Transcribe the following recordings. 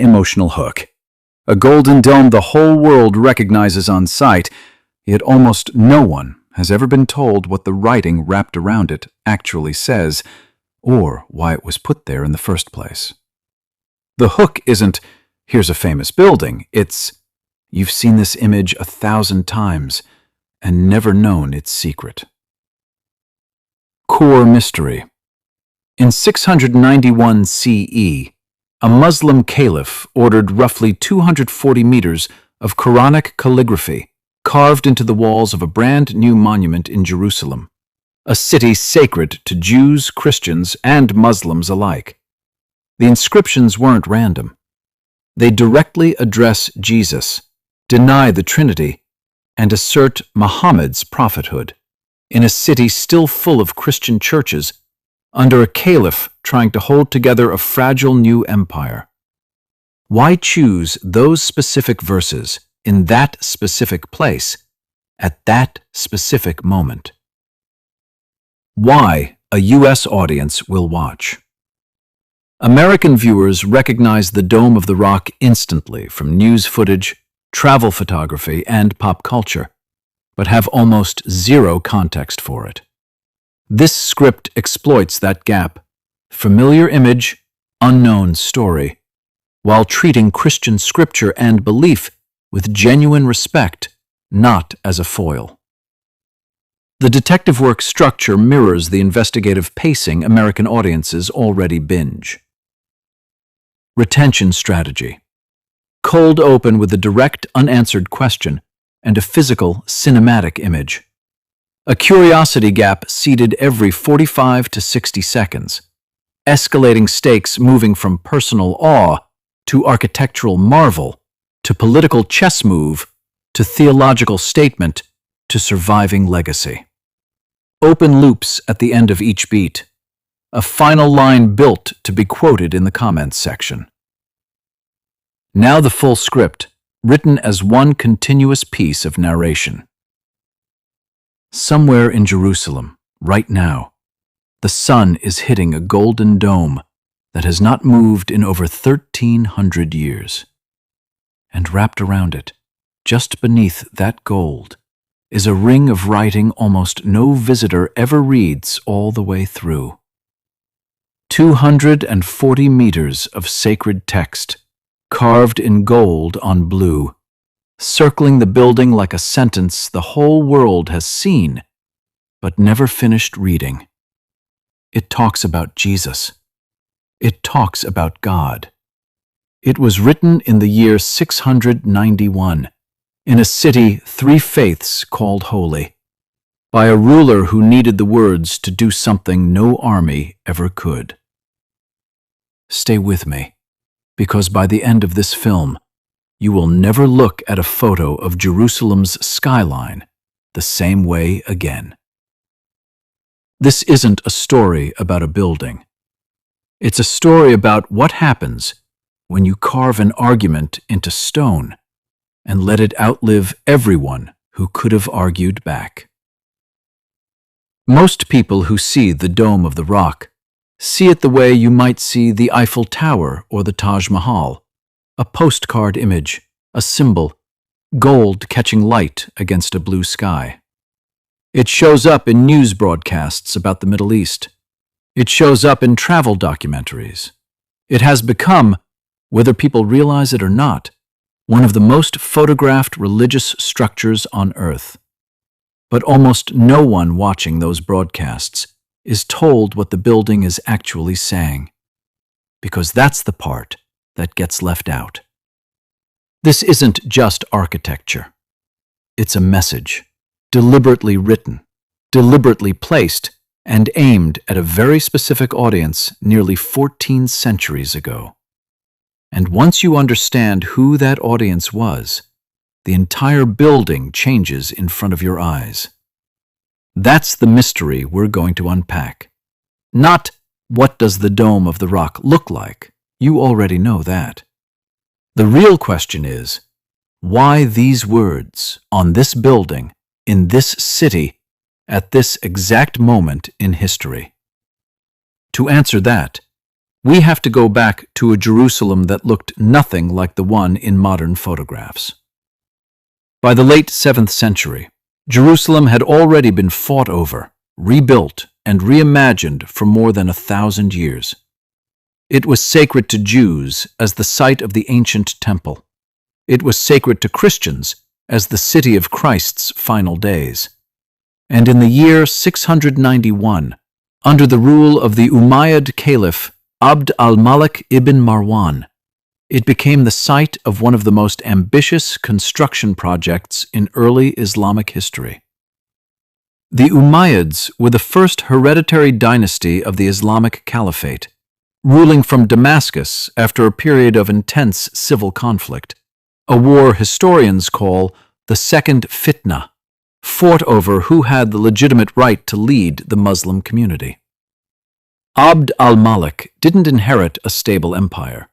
emotional hook. A golden dome the whole world recognizes on sight, yet almost no one has ever been told what the writing wrapped around it actually says, or why it was put there in the first place. The hook isn't, "Here's a famous building," it's, "You've seen this image 1,000 times and never known its secret." Core mystery. In 691 CE, a Muslim caliph ordered roughly 240 meters of Quranic calligraphy carved into the walls of a brand new monument in Jerusalem, a city sacred to Jews, Christians, and Muslims alike. The inscriptions weren't random. They directly address Jesus, deny the Trinity, and assert Muhammad's prophethood in a city still full of Christian churches under a caliph trying to hold together a fragile new empire. Why choose those specific verses in that specific place at that specific moment? Why a U.S. audience will watch. American viewers recognize the Dome of the Rock instantly from news footage, travel photography, and pop culture, but have almost zero context for it. This script exploits that gap, familiar image, unknown story, while treating Christian scripture and belief with genuine respect, not as a foil. The detective work structure mirrors the investigative pacing American audiences already binge. Retention strategy. Cold open with a direct, unanswered question and a physical, cinematic image. A curiosity gap seeded every 45 to 60 seconds, escalating stakes moving from personal awe to architectural marvel, to political chess move, to theological statement, to surviving legacy. Open loops at the end of each beat, a final line built to be quoted in the comments section. Now the full script, written as one continuous piece of narration. Somewhere in Jerusalem, right now, the sun is hitting a golden dome that has not moved in over 1,300 years. And wrapped around it, just beneath that gold, is a ring of writing almost no visitor ever reads all the way through. 240 meters of sacred text, carved in gold on blue, circling the building like a sentence the whole world has seen, but never finished reading. It talks about Jesus. It talks about God. It was written in the year 691, in a city 3 faiths called holy, by a ruler who needed the words to do something no army ever could. Stay with me, because by the end of this film, you will never look at a photo of Jerusalem's skyline the same way again. This isn't a story about a building. It's a story about what happens when you carve an argument into stone and let it outlive everyone who could have argued back. Most people who see the Dome of the Rock see it the way you might see the Eiffel Tower or the Taj Mahal, a postcard image, a symbol, gold catching light against a blue sky. It shows up in news broadcasts about the Middle East. It shows up in travel documentaries. It has become, whether people realize it or not, one of the most photographed religious structures on Earth. But almost no one watching those broadcasts is told what the building is actually saying, because that's the part that gets left out. This isn't just architecture. It's a message, deliberately written, deliberately placed, and aimed at a very specific audience nearly 14 centuries ago. And once you understand who that audience was, the entire building changes in front of your eyes. That's the mystery we're going to unpack. Not, what does the Dome of the Rock look like? You already know that. The real question is, why these words on this building, in this city, at this exact moment in history? To answer that, we have to go back to a Jerusalem that looked nothing like the one in modern photographs. By the late 7th century, Jerusalem had already been fought over, rebuilt, and reimagined for more than 1,000 years. It was sacred to Jews as the site of the ancient temple. It was sacred to Christians as the city of Christ's final days. And in the year 691, under the rule of the Umayyad Caliph Abd al Malik ibn Marwan, it became the site of one of the most ambitious construction projects in early Islamic history. The Umayyads were the first hereditary dynasty of the Islamic Caliphate, ruling from Damascus after a period of intense civil conflict, a war historians call the Second Fitna, fought over who had the legitimate right to lead the Muslim community. Abd al Malik didn't inherit a stable empire.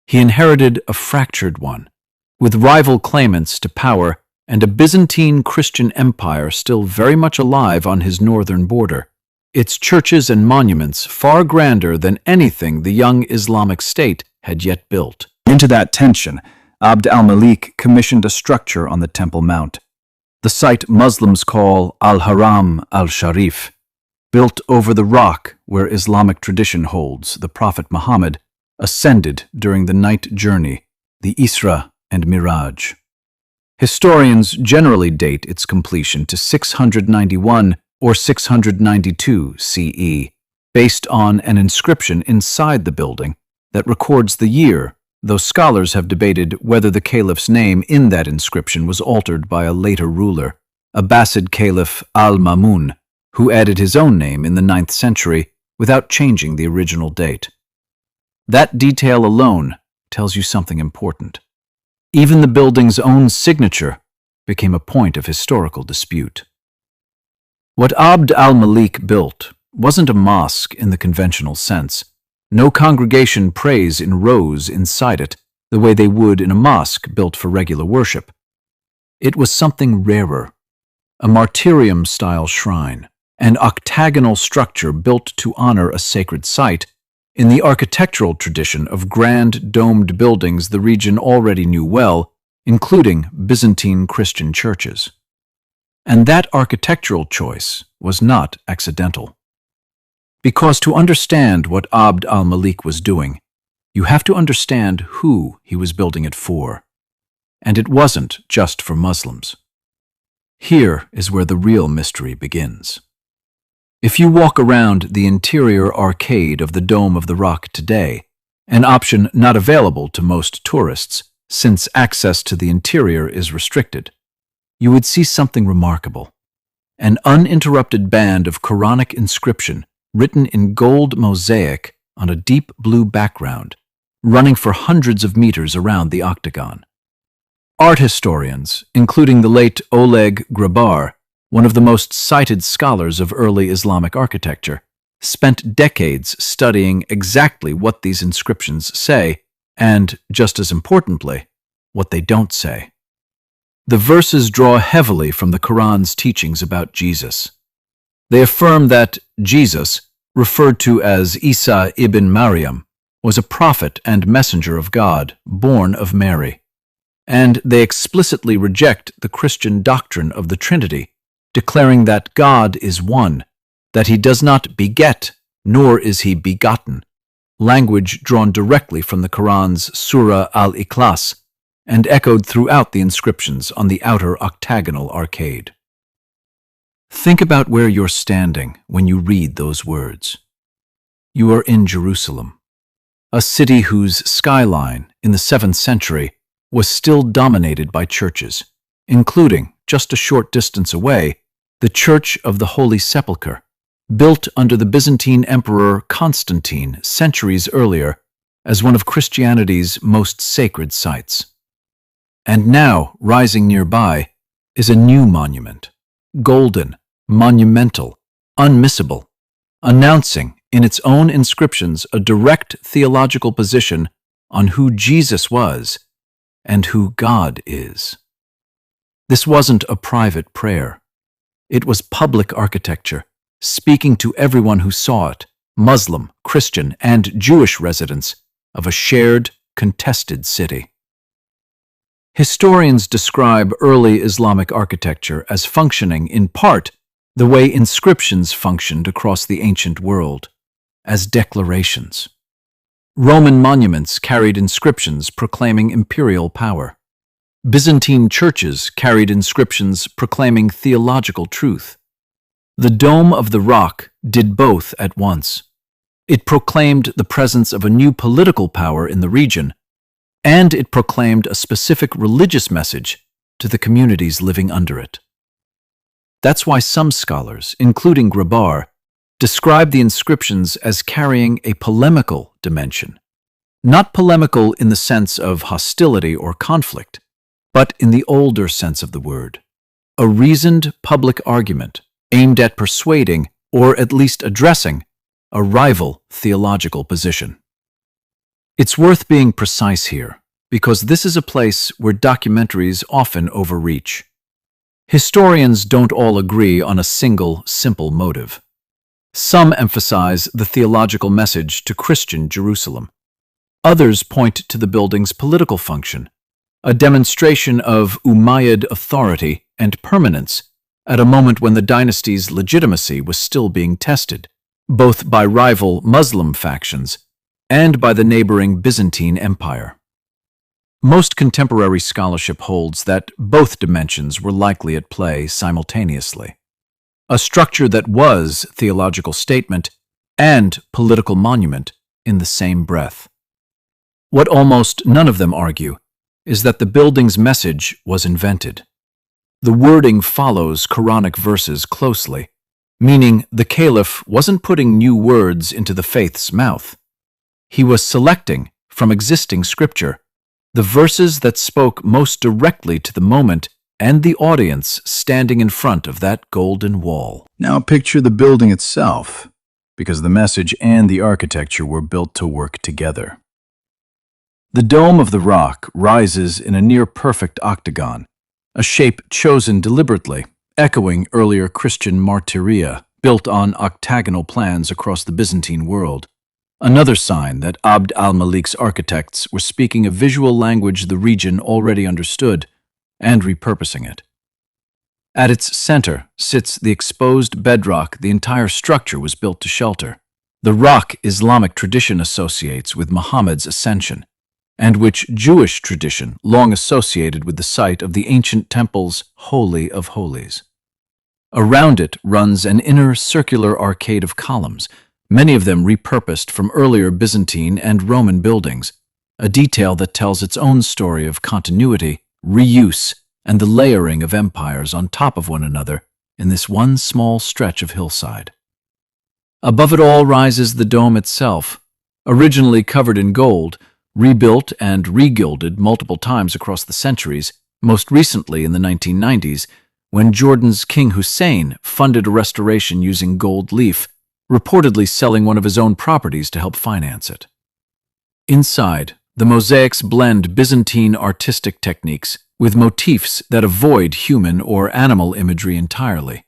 He inherited a fractured one, with rival claimants to power and a Byzantine Christian empire still very much alive on his northern border, its churches and monuments far grander than anything the young Islamic State had yet built. Into that tension, Abd al Malik commissioned a structure on the Temple Mount, the site Muslims call Al-Haram al-Sharif, built over the rock where Islamic tradition holds the Prophet Muhammad ascended during the night journey, the Isra and Miraj. Historians generally date its completion to 691 or 692 CE, based on an inscription inside the building that records the year, though scholars have debated whether the caliph's name in that inscription was altered by a later ruler, Abbasid Caliph al-Mamun, who added his own name in the 9th century without changing the original date. That detail alone tells you something important. Even the building's own signature became a point of historical dispute. What Abd al Malik built wasn't a mosque in the conventional sense. No congregation prays in rows inside it the way they would in a mosque built for regular worship. It was something rarer, a martyrium-style shrine, an octagonal structure built to honor a sacred site in the architectural tradition of grand domed buildings the region already knew well, including Byzantine Christian churches. And that architectural choice was not accidental. Because to understand what Abd al Malik was doing, you have to understand who he was building it for. And it wasn't just for Muslims. Here is where the real mystery begins. If you walk around the interior arcade of the Dome of the Rock today, an option not available to most tourists since access to the interior is restricted, you would see something remarkable. An uninterrupted band of Quranic inscription written in gold mosaic on a deep blue background, running for hundreds of meters around the octagon. Art historians, including the late Oleg Grabar, one of the most cited scholars of early Islamic architecture, spent decades studying exactly what these inscriptions say and, just as importantly, what they don't say. The verses draw heavily from the Quran's teachings about Jesus. They affirm that Jesus, referred to as Isa ibn Maryam, was a prophet and messenger of God, born of Mary. And they explicitly reject the Christian doctrine of the Trinity, declaring that God is one, that he does not beget, nor is he begotten, language drawn directly from the Quran's Surah al-Ikhlas and echoed throughout the inscriptions on the outer octagonal arcade. Think about where you're standing when you read those words. You are in Jerusalem, a city whose skyline in the 7th century was still dominated by churches, including, just a short distance away, the Church of the Holy Sepulchre, built under the Byzantine Emperor Constantine centuries earlier as one of Christianity's most sacred sites. And now, rising nearby, is a new monument, golden, monumental, unmissable, announcing in its own inscriptions a direct theological position on who Jesus was and who God is. This wasn't a private prayer. It was public architecture, speaking to everyone who saw it, Muslim, Christian, and Jewish residents of a shared, contested city. Historians describe early Islamic architecture as functioning, in part, the way inscriptions functioned across the ancient world, as declarations. Roman monuments carried inscriptions proclaiming imperial power. Byzantine churches carried inscriptions proclaiming theological truth. The Dome of the Rock did both at once. It proclaimed the presence of a new political power in the region, and it proclaimed a specific religious message to the communities living under it. That's why some scholars, including Grabar, describe the inscriptions as carrying a polemical dimension. Not polemical in the sense of hostility or conflict, but in the older sense of the word. A reasoned public argument aimed at persuading, or at least addressing, a rival theological position. It's worth being precise here, because this is a place where documentaries often overreach. Historians don't all agree on a single, simple motive. Some emphasize the theological message to Christian Jerusalem. Others point to the building's political function, a demonstration of Umayyad authority and permanence at a moment when the dynasty's legitimacy was still being tested, both by rival Muslim factions and by the neighboring Byzantine Empire. Most contemporary scholarship holds that both dimensions were likely at play simultaneously. A structure that was theological statement and political monument in the same breath. What almost none of them argue is that the building's message was invented. The wording follows Quranic verses closely, meaning the Caliph wasn't putting new words into the faith's mouth. He was selecting, from existing scripture, the verses that spoke most directly to the moment and the audience standing in front of that golden wall. Now picture the building itself, because the message and the architecture were built to work together. The Dome of the Rock rises in a near-perfect octagon, a shape chosen deliberately, echoing earlier Christian martyria built on octagonal plans across the Byzantine world. Another sign that Abd al Malik's architects were speaking a visual language the region already understood and repurposing it. At its center sits the exposed bedrock the entire structure was built to shelter, the rock Islamic tradition associates with Muhammad's ascension, and which Jewish tradition long associated with the site of the ancient temple's Holy of Holies. Around it runs an inner circular arcade of columns, many of them repurposed from earlier Byzantine and Roman buildings, a detail that tells its own story of continuity, reuse, and the layering of empires on top of one another in this one small stretch of hillside. Above it all rises the dome itself, originally covered in gold, rebuilt and regilded multiple times across the centuries, most recently in the 1990s, when Jordan's King Hussein funded a restoration using gold leaf, reportedly selling one of his own properties to help finance it. Inside, the mosaics blend Byzantine artistic techniques with motifs that avoid human or animal imagery entirely.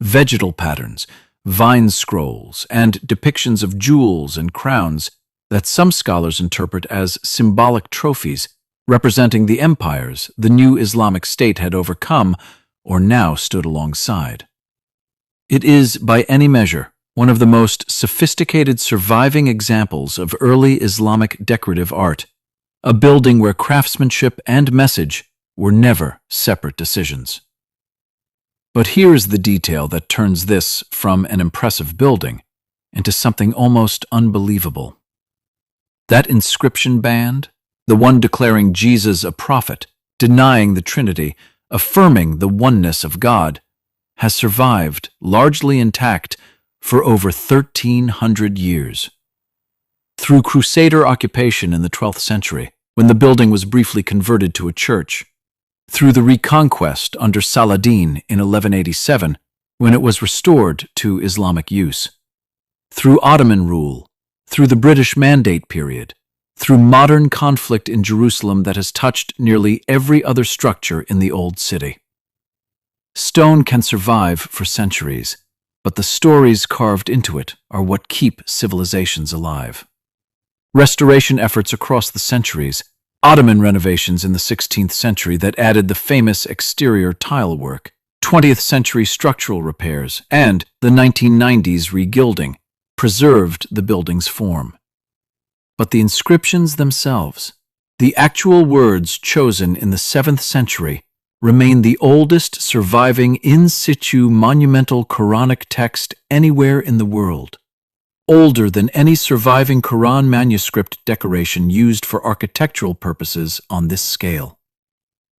Vegetal patterns, vine scrolls, and depictions of jewels and crowns that some scholars interpret as symbolic trophies representing the empires the new Islamic State had overcome or now stood alongside. It is, by any measure, one of the most sophisticated surviving examples of early Islamic decorative art, a building where craftsmanship and message were never separate decisions. But here's the detail that turns this from an impressive building into something almost unbelievable. That inscription band, the one declaring Jesus a prophet, denying the Trinity, affirming the oneness of God, has survived, largely intact, for over 1,300 years. Through Crusader occupation in the 12th century, when the building was briefly converted to a church, through the Reconquest under Saladin in 1187, when it was restored to Islamic use, through Ottoman rule, through the British Mandate period, through modern conflict in Jerusalem that has touched nearly every other structure in the Old City. Stone can survive for centuries, but the stories carved into it are what keep civilizations alive. Restoration efforts across the centuries, Ottoman renovations in the 16th century that added the famous exterior tile work, 20th century structural repairs, and the 1990s regilding preserved the building's form. But the inscriptions themselves, the actual words chosen in the 7th century, remain the oldest surviving in situ monumental Quranic text anywhere in the world, older than any surviving Quran manuscript decoration used for architectural purposes on this scale,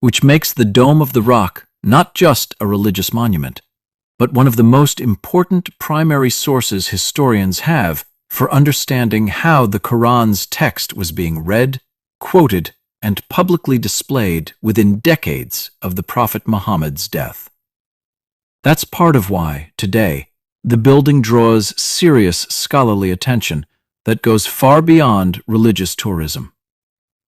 which makes the Dome of the Rock not just a religious monument, but one of the most important primary sources historians have for understanding how the Quran's text was being read, quoted, and publicly displayed within decades of the Prophet Muhammad's death. That's part of why, today, the building draws serious scholarly attention that goes far beyond religious tourism.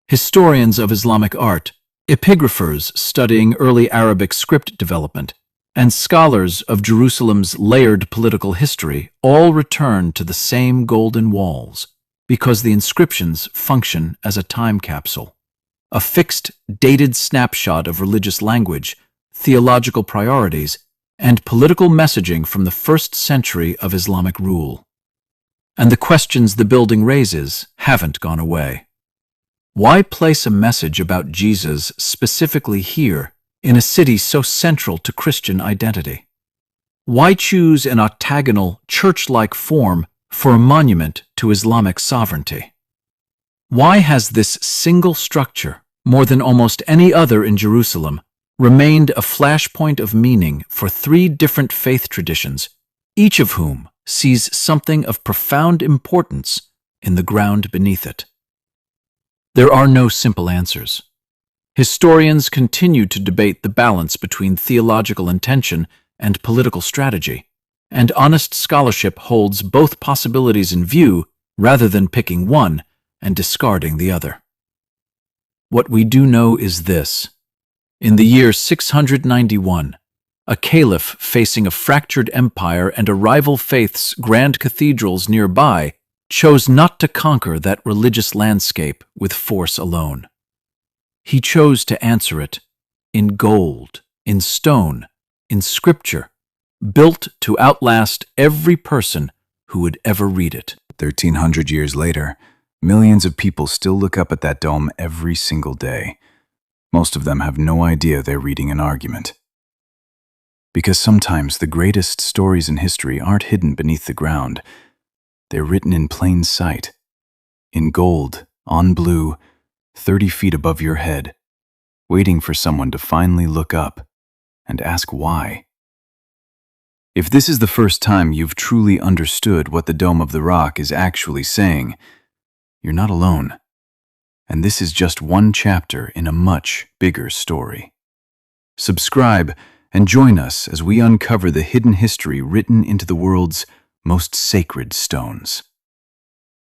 Historians of Islamic art, epigraphers studying early Arabic script development, and scholars of Jerusalem's layered political history all return to the same golden walls because the inscriptions function as a time capsule, a fixed, dated snapshot of religious language, theological priorities, and political messaging from the first century of Islamic rule. And the questions the building raises haven't gone away. Why place a message about Jesus specifically here, in a city so central to Christian identity? Why choose an octagonal, church-like form for a monument to Islamic sovereignty? Why has this single structure, more than almost any other in Jerusalem, remained a flashpoint of meaning for 3 different faith traditions, each of whom sees something of profound importance in the ground beneath it? There are no simple answers. Historians continue to debate the balance between theological intention and political strategy, and honest scholarship holds both possibilities in view rather than picking one and discarding the other. What we do know is this. In the year 691, a caliph facing a fractured empire and a rival faith's grand cathedrals nearby chose not to conquer that religious landscape with force alone. He chose to answer it in gold, in stone, in scripture, built to outlast every person who would ever read it. 1,300 years later, millions of people still look up at that dome every single day. Most of them have no idea they're reading an argument. Because sometimes the greatest stories in history aren't hidden beneath the ground. They're written in plain sight, in gold, on blue, 30 feet above your head, waiting for someone to finally look up and ask why. If this is the first time you've truly understood what the Dome of the Rock is actually saying, you're not alone. And this is just one chapter in a much bigger story. Subscribe and join us as we uncover the hidden history written into the world's most sacred stones.